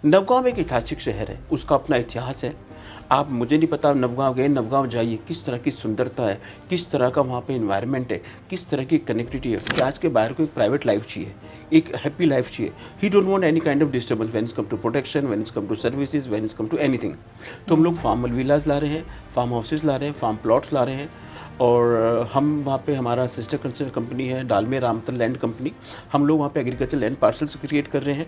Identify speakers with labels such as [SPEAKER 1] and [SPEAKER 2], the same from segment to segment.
[SPEAKER 1] नवगांव में एक ऐतिहासिक शहर है, उसका अपना इतिहास है। आप, मुझे नहीं पता, नवगांव गए, नवगांव जाइए, किस तरह की सुंदरता है, किस तरह का वहाँ पे एनवायरनमेंट है, किस तरह की कनेक्टिविटी है कि आज के बाहर को एक प्राइवेट लाइफ चाहिए, एक हैप्पी लाइफ चाहिए। He don't want any kind of disturbance when it's come to protection, when it's come to services, when it's come to anything. तो हम लोग फार्म विलाज ला रहे हैं, फार्म हाउसेज ला रहे हैं, फार्म प्लॉट्स ला रहे हैं। और हम वहाँ पे, हमारा सिस्टर कंसर्न कंपनी है डालमिया रामतल लैंड कंपनी, हम लोग वहाँ पे एग्रीकल्चर लैंड पार्सल्स क्रिएट कर रहे हैं,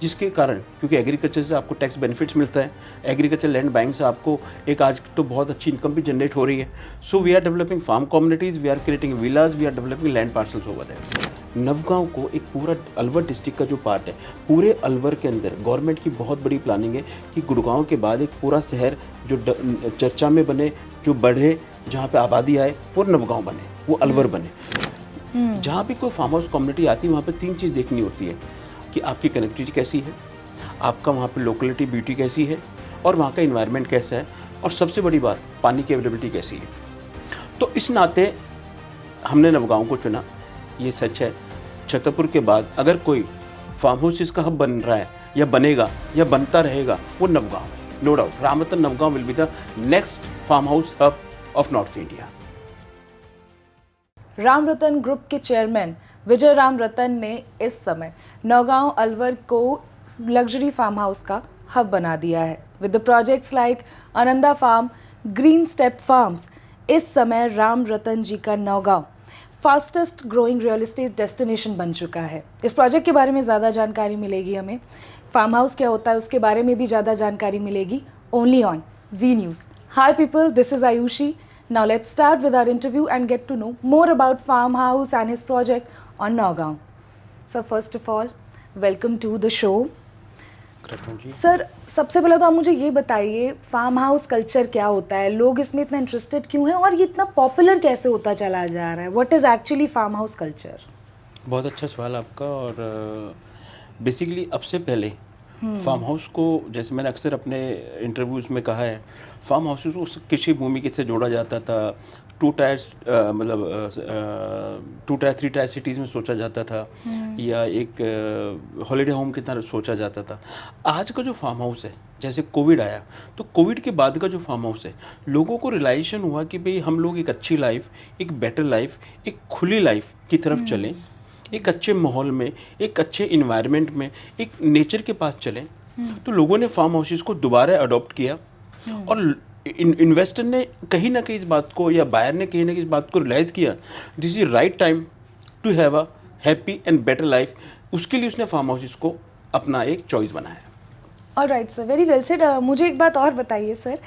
[SPEAKER 1] जिसके कारण, क्योंकि एग्रीकल्चर से आपको टैक्स बेनिफिट्स मिलता है, एग्रीकल्चर लैंड बैंक से आपको एक आज तो बहुत अच्छी इनकम भी जनरेट हो रही है। So we are developing farm communities, we are creating villas, we are developing land parcels over there. Navgaon को एक पूरा अलवर डिस्ट्रिक्ट का जो पार्ट है, पूरे अलवर के अंदर गवर्नमेंट की बहुत बड़ी प्लानिंग है कि गुड़गांव के बाद एक पूरा शहर जो चर्चा में बने, जो बढ़े, जहाँ पे आबादी आए, वो नवगांव बने, वो अलवर बने। जहाँ भी कोई फार्म हाउस कम्युनिटी आती है, वहाँ पे 3 चीज़ देखनी होती है कि आपकी कनेक्टिविटी कैसी है, आपका वहाँ पे लोकेलिटी ब्यूटी कैसी है, और वहाँ का इन्वायरमेंट कैसा है, और सबसे बड़ी बात, पानी की अवेलेबिलिटी कैसी है। तो इस नाते हमने नवगांव को चुना। ये सच है, छतरपुर के बाद अगर कोई फार्म हाउस इसका हब बन रहा है या बनेगा या बनता रहेगा, वो नवगांव है, no doubt. Ramratan Navgaon will be the next farm house hub of north India.
[SPEAKER 2] Ramratan group के चेयरमैन विजय राम रतन ने इस समय नौगांव अलवर को लग्जरी फार्म हाउस का हब बना दिया है। With the projects like Ananda farm, green step farms, इस समय राम रतन जी का Naugaon fastest growing real estate destination बन चुका है। इस प्रोजेक्ट के बारे में ज़्यादा जानकारी मिलेगी हमें, फार्म हाउस क्या होता है उसके बारे में भी ज़्यादा जानकारी मिलेगी, only on Zee News. Hi people, this is Ayushi. Now let's start with our interview and get to know more about Farmhouse and his project on Nagaon. So first of all, welcome to the show. Sir, सबसे पहले तो आप मुझे ये बताइए, farm house culture क्या होता है, लोग इसमें इतना इंटरेस्टेड क्यों हैं और ये इतना पॉपुलर कैसे होता चला जा रहा है? What is actually farm house culture?
[SPEAKER 1] बहुत अच्छा सवाल आपका। और बेसिकली अब से पहले फार्म हाउस को, जैसे मैंने अक्सर अपने इंटरव्यूज़ में कहा है, फार्म हाउस को कृषि भूमि से जोड़ा जाता था। 2 टायर, मतलब 2 टायर 3 टायर सिटीज़ में सोचा जाता था, या एक हॉलीडे होम की तरह सोचा जाता था। आज का जो फार्म हाउस है, जैसे कोविड आया, तो कोविड के बाद का जो फार्म हाउस है, लोगों को रियलाइजेशन हुआ कि भाई हम लोग एक अच्छी लाइफ, एक बेटर लाइफ, एक खुली लाइफ की तरफ चलें, एक अच्छे माहौल में, एक अच्छे इन्वायरमेंट में, एक नेचर के पास चलें। तो लोगों ने फार्म हाउसेस को दोबारा अडॉप्ट किया, और इन्वेस्टर ने कहीं ना कहीं इस बात को, या बायर ने कहीं ना कहीं इस बात को रियलाइज़ किया, this is right time to have a happy and better life. उसके लिए उसने फार्म हाउसेस को अपना एक चॉइस बनाया।
[SPEAKER 2] Alright sir, very well said. मुझे एक बात और बताइए sir,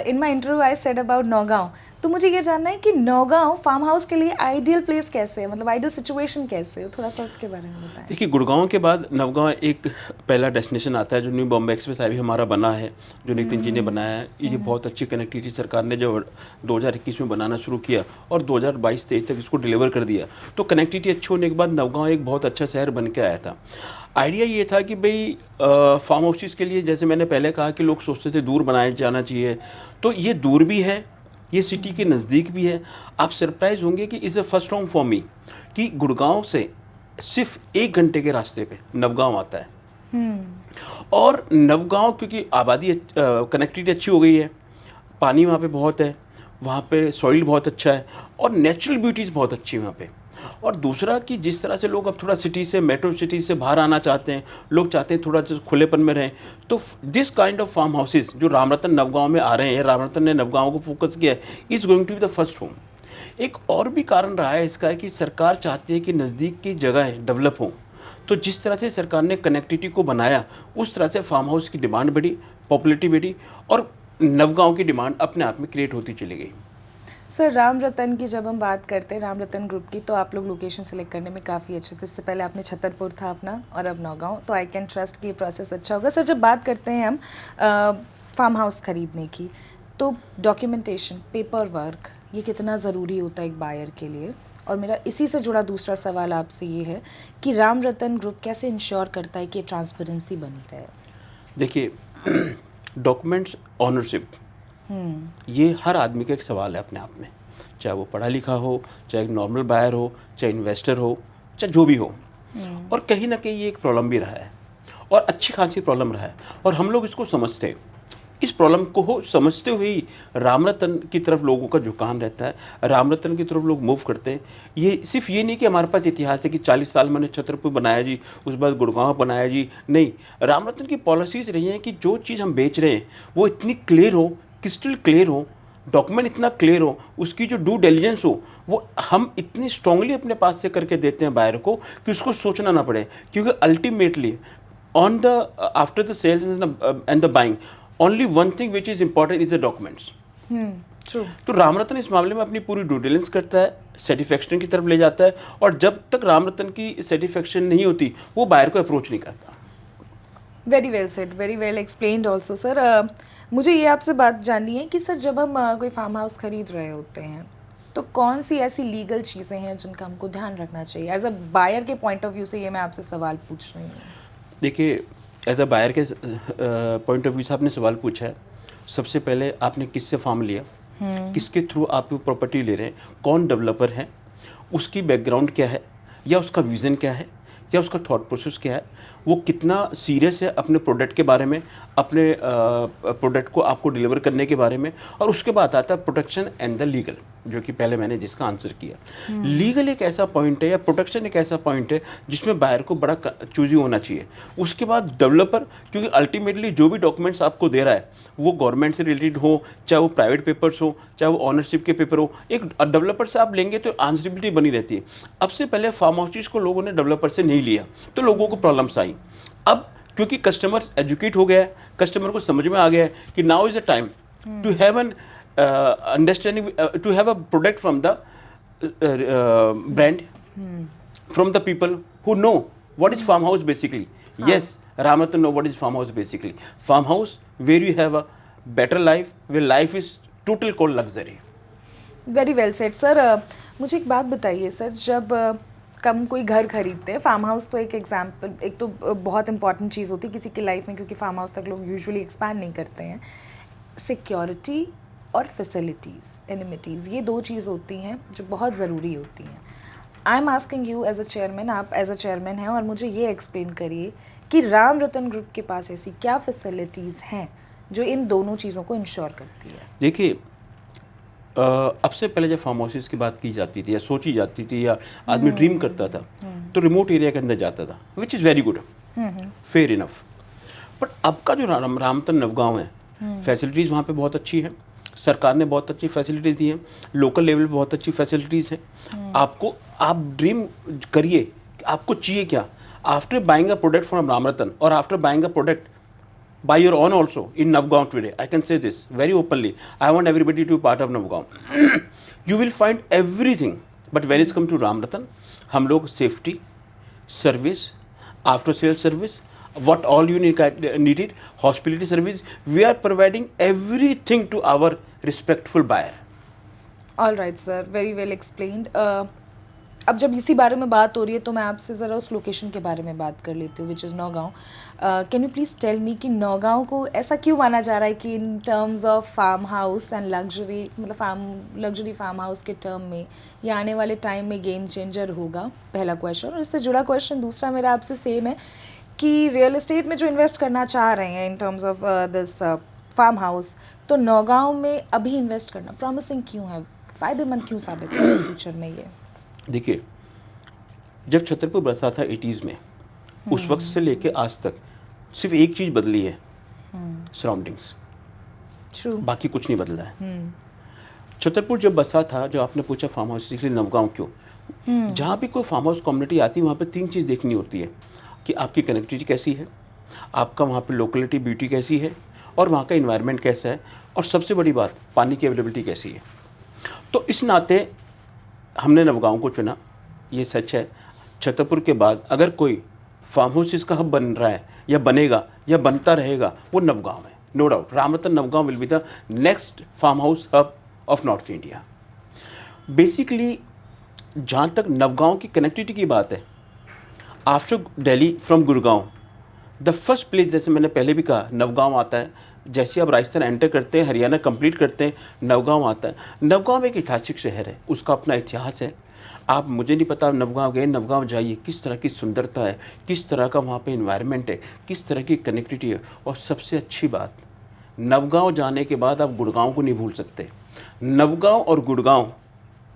[SPEAKER 2] in my interview I said about Naugaon, तो मुझे ये जानना है कि नौगांव फार्म हाउस के लिए आइडियल प्लेस कैसे है, मतलब आइडियल सिचुएशन कैसे है, थोड़ा सा उसके बारे में बताएं।
[SPEAKER 1] देखिए, गुड़गांव के बाद नवगांव एक पहला डेस्टिनेशन आता है, जो न्यू बॉम्बे एक्सप्रेस हाईवे हमारा बना है, जो नितिन जी ने बनाया है। ये बहुत अच्छी कनेक्टिविटी सरकार ने जो 2021 में बनाना शुरू किया और 2022-23 तक इसको डिलीवर कर दिया। तो कनेक्टिविटी अच्छी होने के बाद नवगांव एक बहुत अच्छा शहर बन के आया था। आइडिया ये था कि भाई फार्म हाउसेस के लिए, जैसे मैंने पहले कहा कि लोग सोचते थे दूर बनाया जाना चाहिए, तो ये दूर भी है, ये सिटी के नज़दीक भी है। आप सरप्राइज होंगे कि is a first home for me कि गुड़गांव से सिर्फ 1 घंटे के रास्ते पे नवगांव आता है। और नवगांव क्योंकि आबादी, कनेक्टिविटी अच्छी हो गई है, पानी वहाँ पे बहुत है, वहाँ पे सॉइल बहुत अच्छा है, और नेचुरल ब्यूटीज़ बहुत अच्छी है वहाँ पे। और दूसरा कि जिस तरह से लोग अब थोड़ा सिटी से, मेट्रो सिटी से बाहर आना चाहते हैं, लोग चाहते हैं थोड़ा सा खुलेपन में रहें, तो this kind of farm houses जो रामरतन नवगांव में आ रहे हैं, रामरतन ने नवगांव को फोकस किया है, is going to be the first home. एक और भी कारण रहा है इसका कि सरकार चाहती है कि नज़दीक की जगहें डेवलप हों। तो जिस तरह से सरकार ने कनेक्टिविटी को बनाया, उस तरह से फार्म हाउस की डिमांड बढ़ी, पॉपुलरिटी बढ़ी, और नवगांव की डिमांड अपने आप में क्रिएट होती चली गई।
[SPEAKER 2] सर, राम रतन की जब हम बात करते हैं, राम रतन ग्रुप की, तो आप लोग लोकेशन सेलेक्ट करने में काफ़ी अच्छे थे। इससे पहले आपने छतरपुर था अपना, और अब नौगांव, तो आई कैन ट्रस्ट कि ये प्रोसेस अच्छा होगा। सर, जब बात करते हैं हम फार्म हाउस ख़रीदने की, तो डॉक्यूमेंटेशन, पेपर वर्क, ये कितना ज़रूरी होता है एक बायर के लिए? और मेरा इसी से जुड़ा दूसरा सवाल आपसे ये है कि राम रतन ग्रुप कैसे इंश्योर करता है कि ट्रांसपेरेंसी बनी रहे?
[SPEAKER 1] देखिए, डॉक्यूमेंट्स, ऑनरशिप, ये हर आदमी का एक सवाल है अपने आप में, चाहे वो पढ़ा लिखा हो, चाहे एक नॉर्मल बायर हो, चाहे इन्वेस्टर हो, चाहे जो भी हो। और कहीं ना कहीं ये एक प्रॉब्लम भी रहा है। और अच्छी खासी प्रॉब्लम रहा है और हम लोग इसको समझते हैं। इस प्रॉब्लम को समझते हुए ही राम रतन की तरफ लोगों का झुकाव रहता है, राम रतन की तरफ लोग मूव करते हैं। ये सिर्फ ये नहीं कि हमारे पास इतिहास है कि 40 साल मैंने छतरपुर बनाया जी, उस बाद गुड़गांव बनाया जी, नहीं। राम रतन की पॉलिसीज़ रही हैं कि जो चीज़ हम बेच रहे हैं वो इतनी क्लियर हो, क्रिस्टल क्लियर हो, डॉक्यूमेंट इतना क्लियर हो, उसकी जो ड्यू डिलिजेंस हो वो हम इतनी स्ट्रांगली अपने पास से करके देते हैं बायर को कि उसको सोचना ना पड़े। क्योंकि ultimately on the after the sales and the buying only one thing which is important is the documents.
[SPEAKER 2] True.
[SPEAKER 1] तो राम रतन इस मामले में अपनी पूरी ड्यू डिलिजेंस करता है, सेटिस्फेक्शन की तरफ ले जाता है, और जब तक राम रतन की सेटिस्फेक्शन नहीं होती वो बायर को अप्रोच नहीं करता।
[SPEAKER 2] Very well said, very well explained also sir. मुझे ये आपसे बात जाननी है कि सर जब हम कोई फार्म हाउस खरीद रहे होते हैं तो कौन सी ऐसी लीगल चीज़ें हैं जिनका हमको ध्यान रखना चाहिए? एज अ बायर के पॉइंट ऑफ व्यू से ये मैं आपसे सवाल पूछ रही हूँ।
[SPEAKER 1] देखिए, एज अ बायर के पॉइंट ऑफ व्यू से आपने सवाल पूछा है। सबसे पहले आपने किससे फार्म लिया, किसके थ्रू आप प्रॉपर्टी ले रहे हैं, कौन डेवलपर है, उसकी बैकग्राउंड क्या है, या उसका विज़न क्या है, या उसका थॉट प्रोसेस क्या है, वो कितना सीरियस है अपने प्रोडक्ट के बारे में, अपने प्रोडक्ट को आपको डिलीवर करने के बारे में। और उसके बाद आता है प्रोटेक्शन एंड द लीगल, जो कि पहले मैंने जिसका आंसर किया। लीगल एक ऐसा पॉइंट है या प्रोटेक्शन एक ऐसा पॉइंट है जिसमें बायर को बड़ा चूजी होना चाहिए। उसके बाद डेवलपर, क्योंकि अल्टीमेटली जो भी डॉक्यूमेंट्स आपको दे रहा है वो गवर्नमेंट से रिलेटेड हो, चाहे वो प्राइवेट पेपर्स हो, चाहे वो ऑनरशिप के पेपर हो, एक डेवलपर से आप लेंगे तो आंसरेबिलिटी बनी रहती है। अब से पहले फार्म हाउसेस को लोगों ने डेवलपर से नहीं लिया तो लोगों को प्रॉब्लम्स आई। अब क्योंकि कस्टमर एजुकेट हो गया है, कस्टमर को समझ में आ गया है कि now is the time to have an understanding, to have a product from the brand, from the people who know what is farmhouse basically. Yes, Ramathan know what is farmhouse basically. Farmhouse where you have a better life, where life is total called luxury.
[SPEAKER 2] Very well said sir. मुझे एक बात बताइए sir, जब हम कोई घर खरीदते हैं, फार्म हाउस तो एक एग्जाम्पल, एक तो बहुत इंपॉर्टेंट चीज़ होती है किसी की लाइफ में, क्योंकि फार्म हाउस तक लोग यूजुअली एक्सपैंड नहीं करते हैं। सिक्योरिटी और फैसिलिटीज़, एनिमिटीज़, ये दो चीज़ होती हैं जो बहुत ज़रूरी होती हैं। I am asking you as a chairman, आप एज अ चेयरमैन हैं, और मुझे ये एक्सप्लेन करिए कि राम रतन ग्रुप के पास ऐसी क्या फैसिलिटीज़ हैं जो इन दोनों चीज़ों को इंश्योर करती है।
[SPEAKER 1] देखिए, अब से पहले जब फार्म हाउसेस की बात की जाती थी या सोची जाती थी या आदमी ड्रीम करता था तो रिमोट एरिया के अंदर जाता था, which is very good, fair enough. But अब का जो रामतन नवगांव है, फैसिलिटीज़ वहाँ पे बहुत अच्छी है, सरकार ने बहुत अच्छी फैसिलिटीज़ दी हैं, लोकल लेवल पे बहुत अच्छी फैसिलिटीज़ हैं। आपको, आप ड्रीम करिए आपको चाहिए क्या after buying a product from Ramratan और after buying a product by your own also in Navgaon today. I can say this very openly. I want everybody to be part of Navgaon. You will find everything. But when it's come to Ram Ratan, हम लोग safety, service, after sales service, what all you needed, hospitality service, we are providing everything to our respectful buyer.
[SPEAKER 2] All right sir, very well explained. अब जब इसी बारे में बात हो रही है तो मैं आपसे ज़रा उस लोकेशन के बारे में बात कर लेती हूँ, which is Naugaon. Can you please tell me कि नौगांव को ऐसा क्यों माना जा रहा है कि in terms of farm house and luxury, मतलब लग्जरी फार्म हाउस के टर्म में ये आने वाले टाइम में गेम चेंजर होगा? पहला क्वेश्चन। और इससे जुड़ा क्वेश्चन दूसरा मेरा आपसे सेम है कि रियल इस्टेट में जो इन्वेस्ट करना चाह रहे हैं in terms of this farm house, तो नौगांव में अभी इन्वेस्ट करना प्रॉमिसिंग क्यों है, फ़ायदेमंद क्यों साबित होगा फ्यूचर में ये?
[SPEAKER 1] देखिए, जब छतरपुर बसा था 80s में, उस वक्त से लेके आज तक सिर्फ एक चीज़ बदली है, सराउंडिंग्स, बाकी कुछ नहीं बदला है। छतरपुर जब बसा था, जो आपने पूछा फार्म हाउस के लिए नवगांव क्यों, जहाँ भी कोई फार्म हाउस कम्युनिटी आती है वहाँ पे तीन चीज़ देखनी होती है कि आपकी कनेक्टिविटी कैसी है, आपका वहाँ पे लोकेलिटी ब्यूटी कैसी है, और वहाँ का इन्वायरमेंट कैसा है, और सबसे बड़ी बात पानी की अवेलेबिलिटी कैसी है। तो इस नाते हमने नवगांव को चुना। ये सच है, छतरपुर के बाद अगर कोई फार्म हाउस इसका हब बन रहा है या बनेगा या बनता रहेगा, वो नवगांव है, no doubt. Ramratan Navgaon will be the next farm house hub of north India. Basically जहाँ तक नवगांव की कनेक्टिविटी की बात है, after Delhi from Gurgaon, the first place, जैसे मैंने पहले भी कहा, नवगांव आता है। जैसे आप राजस्थान एंटर करते हैं, हरियाणा कंप्लीट करते हैं, नवगांव आता है। नवगांव एक ऐतिहासिक शहर है, उसका अपना इतिहास है। आप मुझे नहीं पता नवगांव गए, नवगांव जाइए, किस तरह की सुंदरता है, किस तरह का वहाँ पे इन्वायरमेंट है, किस तरह की कनेक्टिविटी है। और सबसे अच्छी बात, नवगांव जाने के बाद आप गुड़गांव को नहीं भूल सकते। नवगांव और गुड़गांव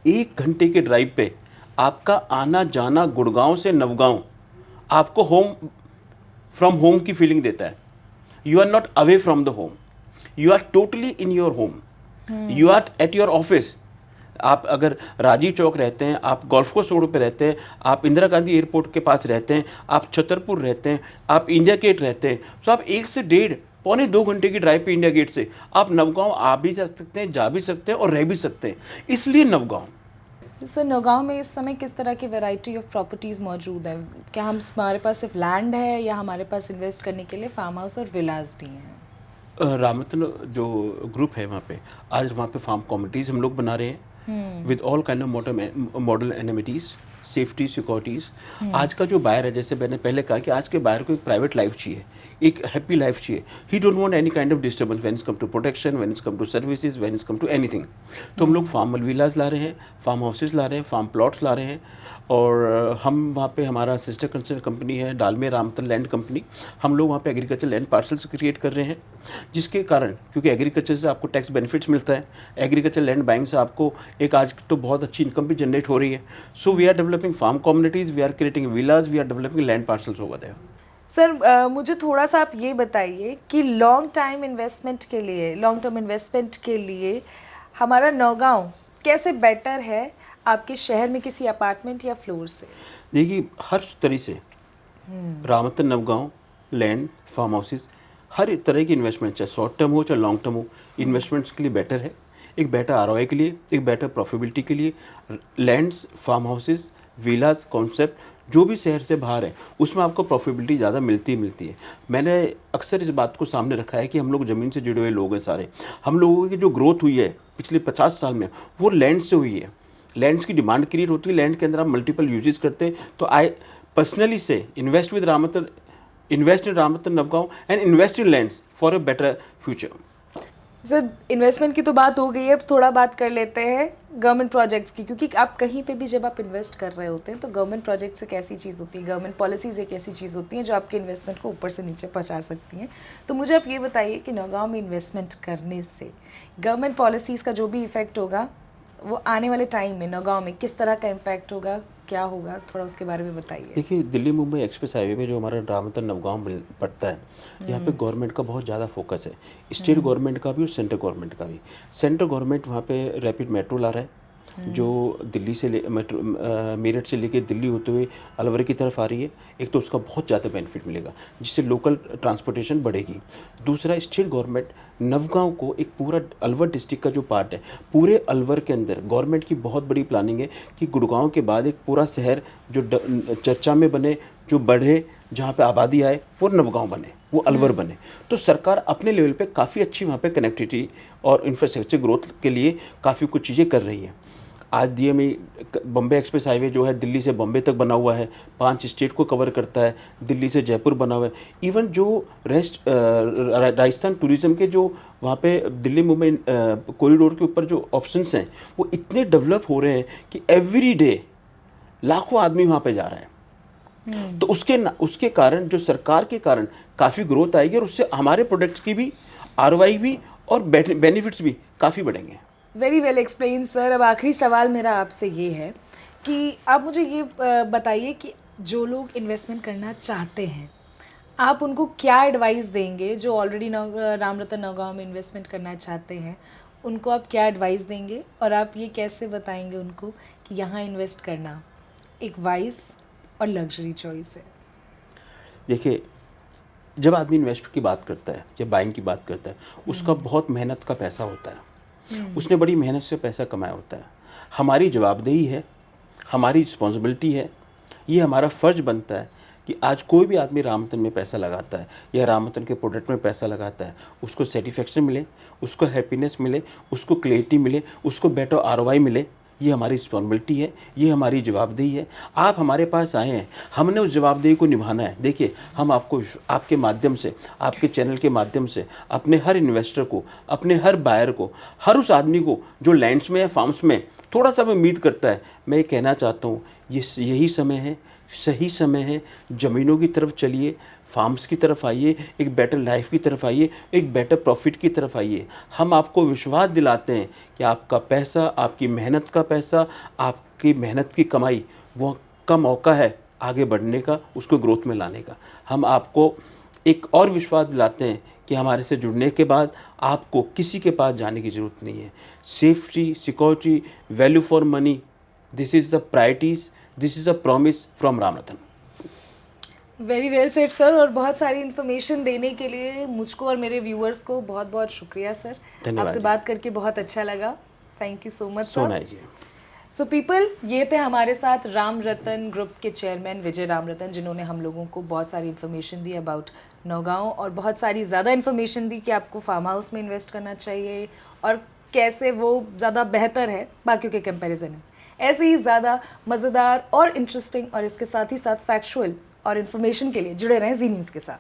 [SPEAKER 1] 1 घंटे के ड्राइव पे आपका आना जाना गुड़गांव से नवगांव आपको होम फ्रॉम होम की फीलिंग देता है। You are not away from the home, you are totally in your home, you are at your office. आप अगर राजीव चौक रहते हैं, आप गोल्फ कोर्स रोड पे रहते हैं, आप इंदिरा गांधी एयरपोर्ट के पास रहते हैं, आप छतरपुर रहते हैं, आप इंडिया गेट रहते हैं, तो आप 1 से 1.5 पौने 2 घंटे की ड्राइव पे इंडिया गेट से आप नवगांव आ भी जा सकते हैं, जा भी सकते हैं और रह भी सकते हैं। इसलिए नवगांव।
[SPEAKER 2] सर, नौगांव में इस समय किस तरह की वैरायटी ऑफ प्रॉपर्टीज़ मौजूद है? क्या हमारे पास सिर्फ लैंड है या हमारे पास इन्वेस्ट करने के लिए फार्म हाउस और विलास भी हैं?
[SPEAKER 1] रामरतन जो ग्रुप है वहाँ पे, आज वहाँ पे फार्म कम्युनिटीज़ हम लोग बना रहे हैं with all kind of model amenities, safety, securities. आज का जो बायर है, जैसे मैंने पहले कहा कि आज के बायर को एक प्राइवेट लाइफ चाहिए, एक हैप्पी लाइफ चाहिए। He don't want any kind of disturbance when it's come to protection, when it's come to services, when it's come to anything. तो हम लोग फार्म विलाज ला रहे हैं, फार्म हाउसेज ला रहे हैं, फार्म प्लॉट्स ला रहे हैं। और हम वहाँ पे, हमारा सिस्टर कंसर्न कंपनी है डालमिया रामतन लैंड कंपनी, हम लोग वहाँ पे एग्रीकल्चर लैंड पार्सल्स क्रिएट कर रहे हैं, जिसके कारण, क्योंकि एग्रीकल्चर से आपको टैक्स बेनिफिट्स मिलता है, एग्रीकल्चर लैंड बैंक से आपको एक आज तो बहुत अच्छी इनकम भी जनरेट हो रही है। So we are developing farm communities, we are creating villas, we are developing land parcels over there.
[SPEAKER 2] Sir, मुझे थोड़ा सा आप ये बताइए कि लॉन्ग टर्म इन्वेस्टमेंट के लिए हमारा नौगांव कैसे बेटर है आपके शहर में किसी अपार्टमेंट या फ्लोर से?
[SPEAKER 1] देखिए, हर तरह से रामतन नवगांव लैंड, फार्म हाउसेज, हर एक तरह की इन्वेस्टमेंट, चाहे शॉर्ट टर्म हो चाहे लॉन्ग टर्म हो, इन्वेस्टमेंट्स के लिए बेटर है। एक बेटर आरओआई के लिए, एक बेटर प्रॉफिटेबिलिटी के लिए लैंड्स, फार्म हाउसेज, विलास कॉन्सेप्ट जो भी शहर से बाहर है, उसमें आपको प्रॉफिटेबिलिटी ज़्यादा मिलती है। मैंने अक्सर इस बात को सामने रखा है कि हम लोग ज़मीन से जुड़े हुए लोग हैं सारे। हम लोगों की जो ग्रोथ हुई है पिछले 50 साल में, वो लैंड से हुई है। लैंड्स की डिमांड क्रिएट होती है, लैंड के अंदर आप मल्टीपल यूजेस करते हैं। तो आई पर्सनली से invest in Ramtan Navgaon and invest in lands for a better future.
[SPEAKER 2] Sir, investment की तो बात हो गई है, अब थोड़ा बात कर लेते हैं गवर्नमेंट प्रोजेक्ट्स की, क्योंकि आप कहीं पे भी जब आप इन्वेस्ट कर रहे होते हैं तो गवर्नमेंट प्रोजेक्ट्स एक ऐसी चीज़ होती है, गवर्नमेंट पॉलिसीज़ एक ऐसी चीज़ होती हैं जो आपके इन्वेस्टमेंट को ऊपर से नीचे पहुंचा सकती हैं। तो मुझे आप ये बताइए कि नौगांव में इन्वेस्टमेंट करने से गवर्नमेंट पॉलिसीज़ का जो भी इफेक्ट होगा, वो आने वाले टाइम में नौगांव में किस तरह का इम्पैक्ट होगा, क्या होगा, थोड़ा उसके बारे में बताइए।
[SPEAKER 1] देखिए, दिल्ली मुंबई एक्सप्रेस हाईवे पे जो हमारा रामतन नवगांव पड़ता है, यहाँ पे गवर्नमेंट का बहुत ज़्यादा फोकस है, स्टेट गवर्नमेंट का भी और सेंट्रल गवर्नमेंट का भी। सेंट्रल गवर्नमेंट वहाँ पे रैपिड मेट्रो ला रहा है, जो दिल्ली से मेरठ से लेके दिल्ली होते हुए अलवर की तरफ आ रही है। एक तो उसका बहुत ज़्यादा बेनिफिट मिलेगा, जिससे लोकल ट्रांसपोर्टेशन बढ़ेगी। दूसरा, स्टेट गवर्नमेंट नवगांव को एक पूरा अलवर डिस्ट्रिक्ट का जो पार्ट है, पूरे अलवर के अंदर गवर्नमेंट की बहुत बड़ी प्लानिंग है कि गुड़गांव के बाद एक पूरा शहर जो चर्चा में बने, जो बढ़े, जहाँ पे आबादी आए, वो नवगांव बने, वो अलवर बने। तो सरकार अपने लेवल पे काफ़ी अच्छी वहाँ पे कनेक्टिविटी और इंफ्रास्ट्रक्चर ग्रोथ के लिए काफ़ी कुछ चीज़ें कर रही है। आज DME बम्बे एक्सप्रेस हाईवे जो है दिल्ली से बम्बे तक बना हुआ है, 5 स्टेट को कवर करता है, दिल्ली से जयपुर बना हुआ है। इवन जो राजस्थान टूरिज़्म के जो वहाँ पे दिल्ली मुंबई कॉरिडोर के ऊपर जो ऑप्शंस हैं, वो इतने डेवलप हो रहे हैं कि एवरी डे लाखों आदमी वहाँ पे जा रहा है। तो उसके कारण, जो सरकार के कारण काफ़ी ग्रोथ आएगी और उससे हमारे प्रोडक्ट की भी ROI भी और बेनिफिट्स भी काफ़ी बढ़ेंगे।
[SPEAKER 2] Very well explain sir. अब आखिरी सवाल मेरा आपसे ये है कि आप मुझे ये बताइए कि जो लोग इन्वेस्टमेंट करना चाहते हैं, आप उनको क्या एडवाइस देंगे? जो ऑलरेडी रामरतन नौगांव में इन्वेस्टमेंट करना चाहते हैं, उनको आप क्या एडवाइस देंगे और आप ये कैसे बताएंगे उनको कि यहाँ इन्वेस्ट करना एक वाइज और लग्जरी चॉइस है?
[SPEAKER 1] देखिए, जब आदमी इन्वेस्ट की बात करता है या बाइंग की बात करता है, उसका बहुत मेहनत का पैसा होता है, उसने बड़ी मेहनत से पैसा कमाया होता है। हमारी जवाबदेही है, हमारी रिस्पॉन्सिबिलिटी है, ये हमारा फ़र्ज़ बनता है कि आज कोई भी आदमी रामतन में पैसा लगाता है या रामतन के प्रोडक्ट में पैसा लगाता है, उसको सेटिस्फेक्शन मिले, उसको हैप्पीनेस मिले, उसको क्लैरिटी मिले, उसको बेटर ROI मिले। ये हमारी रिस्पॉन्सिबिलिटी है, ये हमारी जवाबदेही है। आप हमारे पास आए हैं, हमने उस जवाबदेही को निभाना है। देखिए, हम आपको आपके माध्यम से, आपके चैनल के माध्यम से अपने हर इन्वेस्टर को, अपने हर बायर को, हर उस आदमी को जो लैंड्स में या फार्म्स में थोड़ा सा भी उम्मीद करता है, मैं ये कहना चाहता हूँ, यही समय है, सही समय है। ज़मीनों की तरफ चलिए, फार्म्स की तरफ आइए, एक बेटर लाइफ की तरफ आइए, एक बेटर प्रॉफिट की तरफ आइए। हम आपको विश्वास दिलाते हैं कि आपका पैसा, आपकी मेहनत का पैसा, आपकी मेहनत की कमाई, वो का मौका है आगे बढ़ने का, उसको ग्रोथ में लाने का। हम आपको एक और विश्वास दिलाते हैं कि हमारे से जुड़ने के बाद आपको किसी के पास जाने की ज़रूरत नहीं है। Safety, security, value for money, this is the priorities, this is a promise from Ram Ratan.
[SPEAKER 2] Very well said sir, और बहुत सारी इन्फॉर्मेशन देने के लिए मुझको और मेरे व्यूअर्स को बहुत बहुत शुक्रिया सर।
[SPEAKER 1] धन्यवाद
[SPEAKER 2] आपसे
[SPEAKER 1] जी।
[SPEAKER 2] बात करके बहुत अच्छा लगा। थैंक यू सो मच
[SPEAKER 1] सोना
[SPEAKER 2] सर।
[SPEAKER 1] है जी।
[SPEAKER 2] सो पीपल, ये थे हमारे साथ राम रतन ग्रुप के चेयरमैन विजय राम रतन, जिन्होंने हम लोगों को बहुत सारी इन्फॉर्मेशन दी अबाउट नौगांव, और बहुत सारी ज़्यादा इन्फॉर्मेशन दी कि आपको फार्म हाउस में इन्वेस्ट करना चाहिए और कैसे वो ज़्यादा बेहतर है बाकियों के कंपैरिजन में। ऐसे ही ज़्यादा मज़ेदार और इंटरेस्टिंग और इसके साथ ही साथ फैक्चुअल और इन्फॉर्मेशन के लिए जुड़े रहें जी न्यूज़ के साथ।